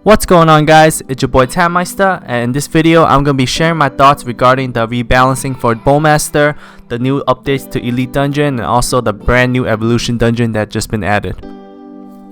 What's going on, guys? It's your boy TanMista, and in this video I'm going to be sharing my thoughts regarding the rebalancing for Bowmaster, the new updates to Elite Dungeon, and also the brand new Evolution Dungeon that just been added.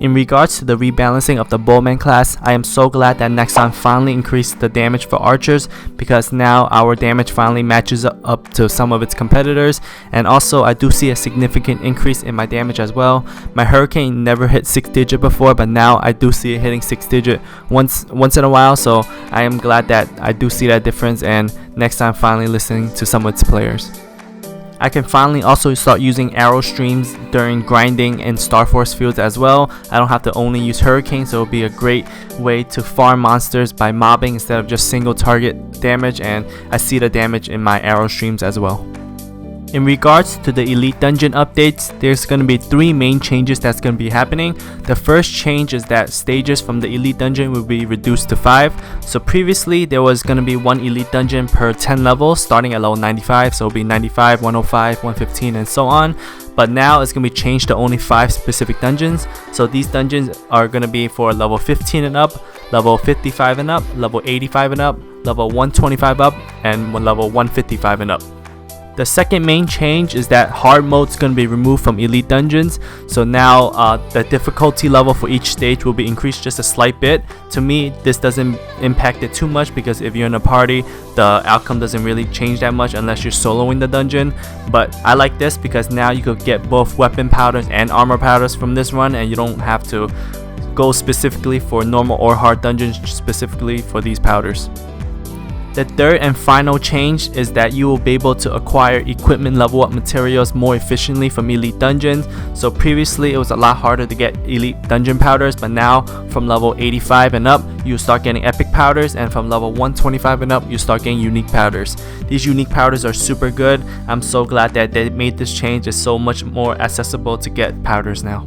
In regards to the rebalancing of the Bowman class, I am so glad that Nexon finally increased the damage for archers, because now our damage finally matches up to some of its competitors, and also I do see a significant increase in my damage as well. My Hurricane never hit 6-digit before, but now I do see it hitting 6-digit once in a while, so I am glad that I do see that difference, and Nexon finally listening to some of its players. I can finally also start using arrow streams during grinding in Star Force fields as well. I don't have to only use Hurricane, so it'll be a great way to farm monsters by mobbing instead of just single target damage, and I see the damage in my arrow streams as well. In regards to the Elite Dungeon updates, there's going to be 3 main changes that's going to be happening. The first change is that stages from the Elite Dungeon will be reduced to 5. So previously there was going to be 1 Elite Dungeon per 10 levels starting at level 95, so it'll be 95, 105, 115 and so on. But now it's going to be changed to only 5 specific dungeons. So these dungeons are going to be for level 15 and up, level 55 and up, level 85 and up, level 125 up, and level 155 and up. The second main change is that hard mode is going to be removed from Elite Dungeons. So now the difficulty level for each stage will be increased just a slight bit. To me, this doesn't impact it too much, because if you're in a party, the outcome doesn't really change that much unless you're soloing the dungeon. But I like this because now you could get both weapon powders and armor powders from this run, and you don't have to go specifically for normal or hard dungeons specifically for these powders. The third and final change is that you will be able to acquire equipment level up materials more efficiently from Elite Dungeons. So previously it was a lot harder to get Elite Dungeon powders, but now from level 85 and up you start getting epic powders, and from level 125 and up you start getting unique powders. These unique powders are super good. I'm so glad that they made this change. It's so much more accessible to get powders now.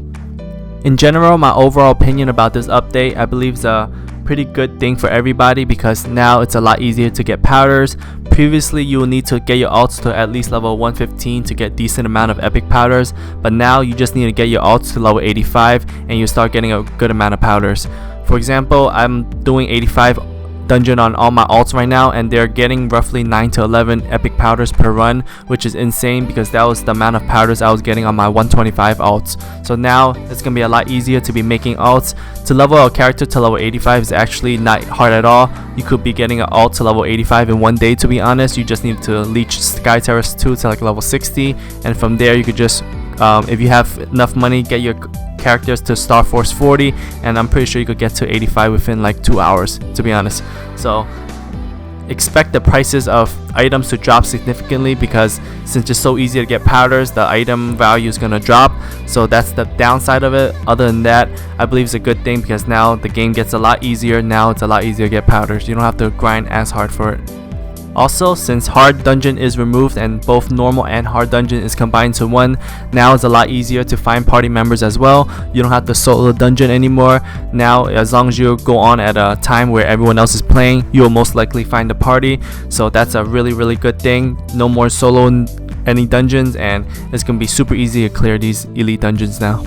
In general, my overall opinion about this update, I believe is a pretty good thing for everybody, because now it's a lot easier to get powders. Previously you will need to get your alts to at least level 115 to get decent amount of epic powders, but now you just need to get your alts to level 85 and you start getting a good amount of powders. For example, I'm doing 85 dungeon on all my alts right now, and they're getting roughly 9 to 11 epic powders per run, which is insane because that was the amount of powders I was getting on my 125 alts. So now it's gonna be a lot easier to be making alts. To level a character to level 85 is actually not hard at all. You could be getting an alt to level 85 in one day, to be honest. You just need to leech Sky Terrace 2 to like level 60, and from there you could just if you have enough money, get your characters to Star Force 40, and I'm pretty sure you could get to 85 within like 2 hours, to be honest. So expect the prices of items to drop significantly, because since it's so easy to get powders, the item value is gonna drop. So that's the downside of it. Other than that, I believe it's a good thing, because now the game gets a lot easier. Now it's a lot easier to get powders. You don't have to grind as hard for it. Also, since hard dungeon is removed and both normal and hard dungeon is combined to one, now it's a lot easier to find party members as well. You don't have to solo the dungeon anymore. Now, as long as you go on at a time where everyone else is playing, you will most likely find a party. So that's a really good thing. No more solo in any dungeons, and it's gonna be super easy to clear these elite dungeons now.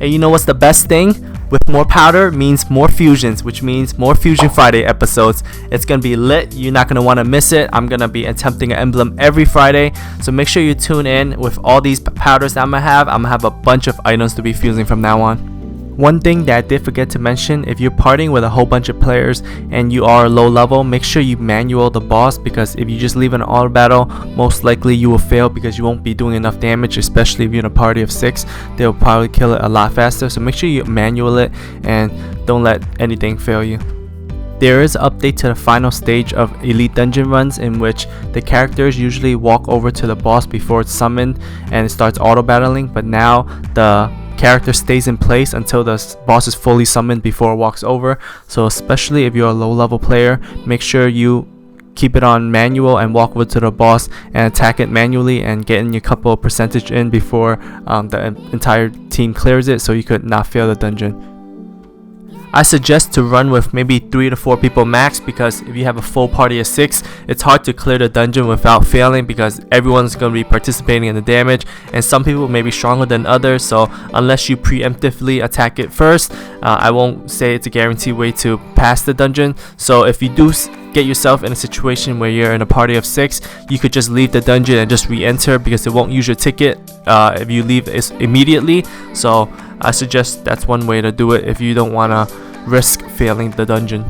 And you know what's the best thing? With more powder means more fusions, which means more Fusion Friday episodes. It's gonna be lit. You're not gonna want to miss it. I'm gonna be attempting an emblem every Friday, so make sure you tune in. With all these powders that I'm gonna have a bunch of items to be fusing from now on. One thing that I did forget to mention, if you're partying with a whole bunch of players and you are low level, make sure you manual the boss, because if you just leave an auto battle, most likely you will fail because you won't be doing enough damage, especially if you're in a party of 6. They'll probably kill it a lot faster, so make sure you manual it and don't let anything fail you. There is an update to the final stage of Elite Dungeon runs, in which the characters usually walk over to the boss before it's summoned and it starts auto battling, but now the character stays in place until the boss is fully summoned before it walks over. So especially if you're a low level player, make sure you keep it on manual and walk over to the boss and attack it manually and get in your couple of percentage in before the entire team clears it, so you could not fail the dungeon. I suggest to run with maybe 3 to 4 people max, because if you have a full party of 6, it's hard to clear the dungeon without failing, because everyone's going to be participating in the damage, and some people may be stronger than others. So unless you preemptively attack it first, I won't say it's a guaranteed way to pass the dungeon. So if you do get yourself in a situation where you're in a party of 6, you could just leave the dungeon and just re-enter, because it won't use your ticket if you leave immediately. So I suggest that's one way to do it if you don't want to risk failing the dungeon.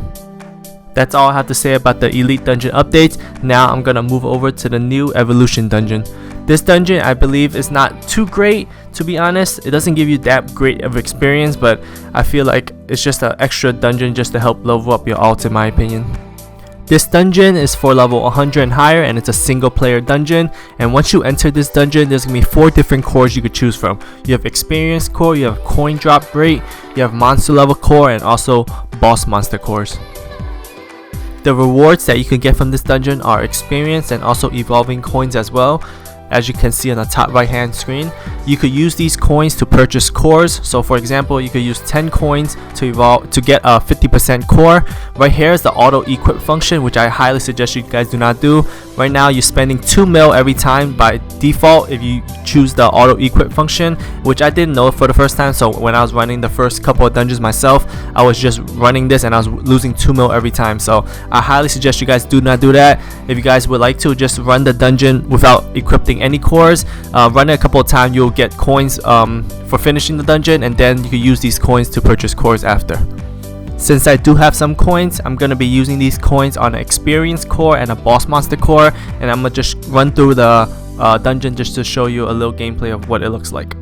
That's all I have to say about the Elite Dungeon updates. Now I'm gonna move over to the new Evolution Dungeon. This dungeon, I believe, is not too great, to be honest. It doesn't give you that great of experience, but I feel like it's just an extra dungeon just to help level up your alt, in my opinion. This dungeon is for level 100 and higher, and it's a single player dungeon. And once you enter this dungeon, there's gonna be 4 different cores you could choose from. You have experience core, you have coin drop rate, you have monster level core, and also boss monster cores. The rewards that you can get from this dungeon are experience and also evolving coins as well. As you can see on the top right hand screen, you could use these coins to purchase cores. So for example, you could use 10 coins to evolve to get a 50% core. Right here is the auto equip function, which I highly suggest you guys do not do. Right now you're spending 2 mil every time by default if you choose the auto equip function, which I didn't know for the first time. So when I was running the first couple of dungeons myself, I was just running this and I was losing 2 mil every time. So I highly suggest you guys do not do that. If you guys would like to, just run the dungeon without equipping any cores. Run it a couple of times, you'll get coins for finishing the dungeon, and then you can use these coins to purchase cores after. Since I do have some coins, I'm going to be using these coins on an experience core and a boss monster core, and I'm going to just run through the dungeon just to show you a little gameplay of what it looks like.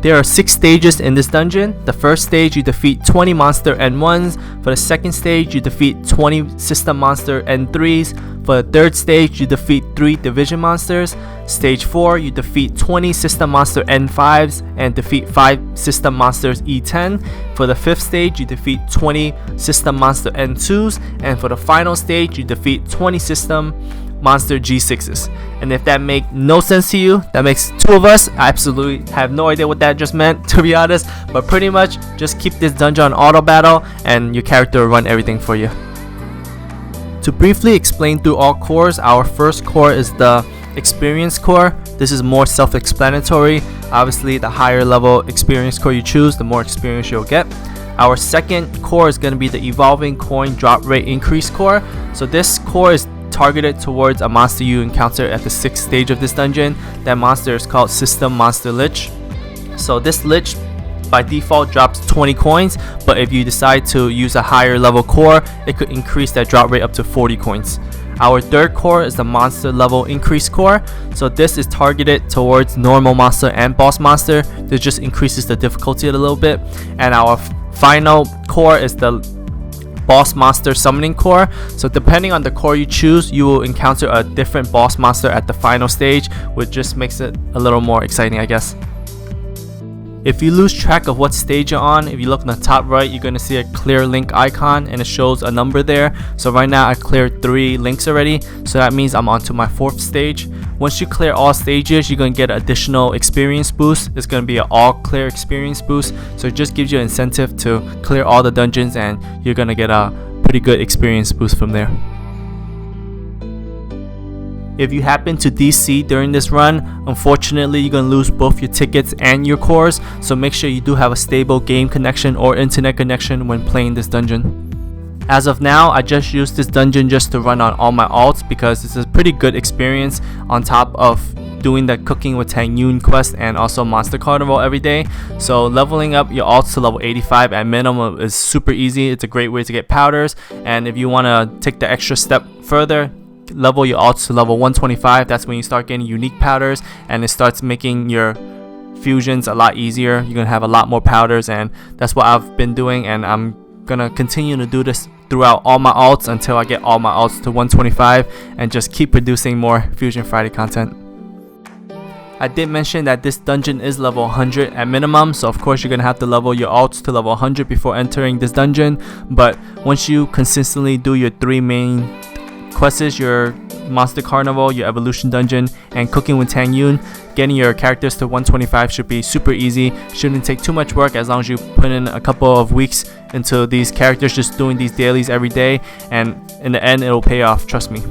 There are 6 stages in this dungeon. The first stage, you defeat 20 monster N1s. For the second stage, you defeat 20 system monster N3s. For the third stage, you defeat 3 division monsters. Stage 4, you defeat 20 system monster N5s and defeat 5 system monsters E10. For the fifth stage, you defeat 20 system monster N2s. And for the final stage, you defeat 20 system monster G6s. And if that make no sense to you, that makes 2 of us. I absolutely have no idea what that just meant, to be honest, but pretty much just keep this dungeon on auto battle and your character will run everything for you. To briefly explain through all cores, our first core is the experience core. This is more self-explanatory. Obviously, the higher level experience core you choose, the more experience you'll get. Our second core is going to be the evolving coin drop rate increase core. So this core is targeted towards a monster you encounter at the 6th stage of this dungeon. That monster is called System Monster Lich. So this Lich by default drops 20 coins, but if you decide to use a higher level core, it could increase that drop rate up to 40 coins. Our third core is the monster level increase core. So this is targeted towards normal monster and boss monster. This just increases the difficulty a little bit. And our final core is the boss monster summoning core. So depending on the core you choose, you will encounter a different boss monster at the final stage, which just makes it a little more exciting, I guess. If you lose track of what stage you're on, if you look in the top right, you're going to see a clear link icon and it shows a number there. So right now I cleared 3 links already, so that means I'm on to my 4th stage. Once you clear all stages, you're going to get an additional experience boost. It's going to be an all clear experience boost, so it just gives you an incentive to clear all the dungeons and you're going to get a pretty good experience boost from there. If you happen to DC during this run, unfortunately you're going to lose both your tickets and your cores, so make sure you do have a stable game connection or internet connection when playing this dungeon. As of now, I just used this dungeon just to run on all my alts because it's a pretty good experience on top of doing the Cooking with Tang Yun quest and also Monster Carnival every day. So leveling up your alts to level 85 at minimum is super easy. It's a great way to get powders, and if you want to take the extra step further, level your alts to level 125. That's when you start getting unique powders and it starts making your fusions a lot easier. You're gonna have a lot more powders, and that's what I've been doing, and I'm gonna continue to do this throughout all my alts until I get all my alts to 125 and just keep producing more Fusion Friday content. I did mention that this dungeon is level 100 at minimum, so of course you're gonna have to level your alts to level 100 before entering this dungeon, but once you consistently do your 3 main quests, you're Monster Carnival, your Evolution Dungeon, and Cooking with Tang Yun. Getting your characters to 125 should be super easy. Shouldn't take too much work as long as you put in a couple of weeks into these characters, just doing these dailies every day, and in the end it'll pay off, trust me.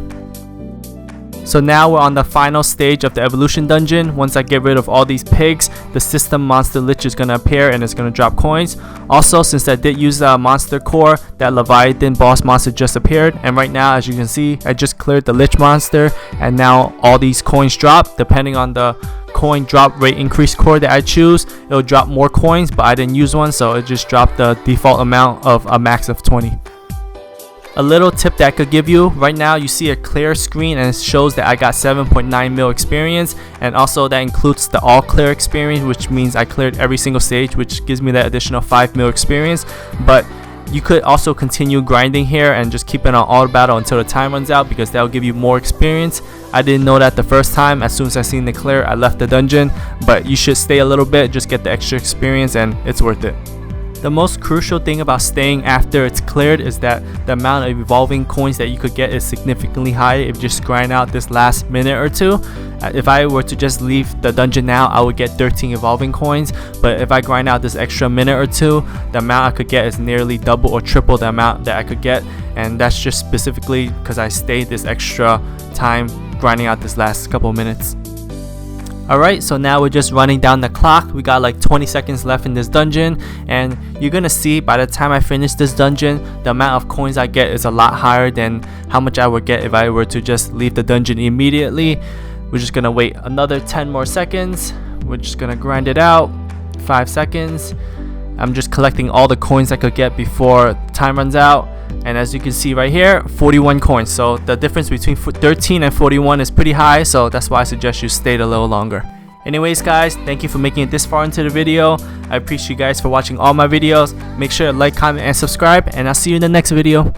So now we're on the final stage of the Evolution Dungeon. Once I get rid of all these pigs, the System Monster Lich is going to appear and it's going to drop coins. Also, since I did use the Monster Core, that Leviathan boss monster just appeared. And right now, as you can see, I just cleared the Lich monster. And now all these coins drop. Depending on the coin drop rate increase core that I choose, it'll drop more coins, but I didn't use one, so it just dropped the default amount of a max of 20. A little tip that I could give you, right now you see a clear screen and it shows that I got 7.9 mil experience, and also that includes the all clear experience, which means I cleared every single stage, which gives me that additional 5 mil experience. But you could also continue grinding here and just keep it on auto battle until the time runs out, because that will give you more experience. I didn't know that the first time. As soon as I seen the clear, I left the dungeon, but you should stay a little bit, just get the extra experience, and it's worth it. The most crucial thing about staying after it's cleared is that the amount of evolving coins that you could get is significantly higher if you just grind out this last minute or two. If I were to just leave the dungeon now, I would get 13 evolving coins, but if I grind out this extra minute or two, the amount I could get is nearly double or triple the amount that I could get, and that's just specifically because I stayed this extra time grinding out this last couple minutes. Alright, so now we're just running down the clock. We got like 20 seconds left in this dungeon, and you're gonna see by the time I finish this dungeon, the amount of coins I get is a lot higher than how much I would get if I were to just leave the dungeon immediately. We're just gonna wait another 10 more seconds. We're just gonna grind it out. 5 seconds. I'm just collecting all the coins I could get before time runs out. And as you can see right here, 41 coins. So the difference between 13 and 41 is pretty high, so that's why I suggest you stay a little longer. Anyways guys, thank you for making it this far into the video. I appreciate you guys for watching all my videos. Make sure to like, comment, and subscribe, and I'll see you in the next video.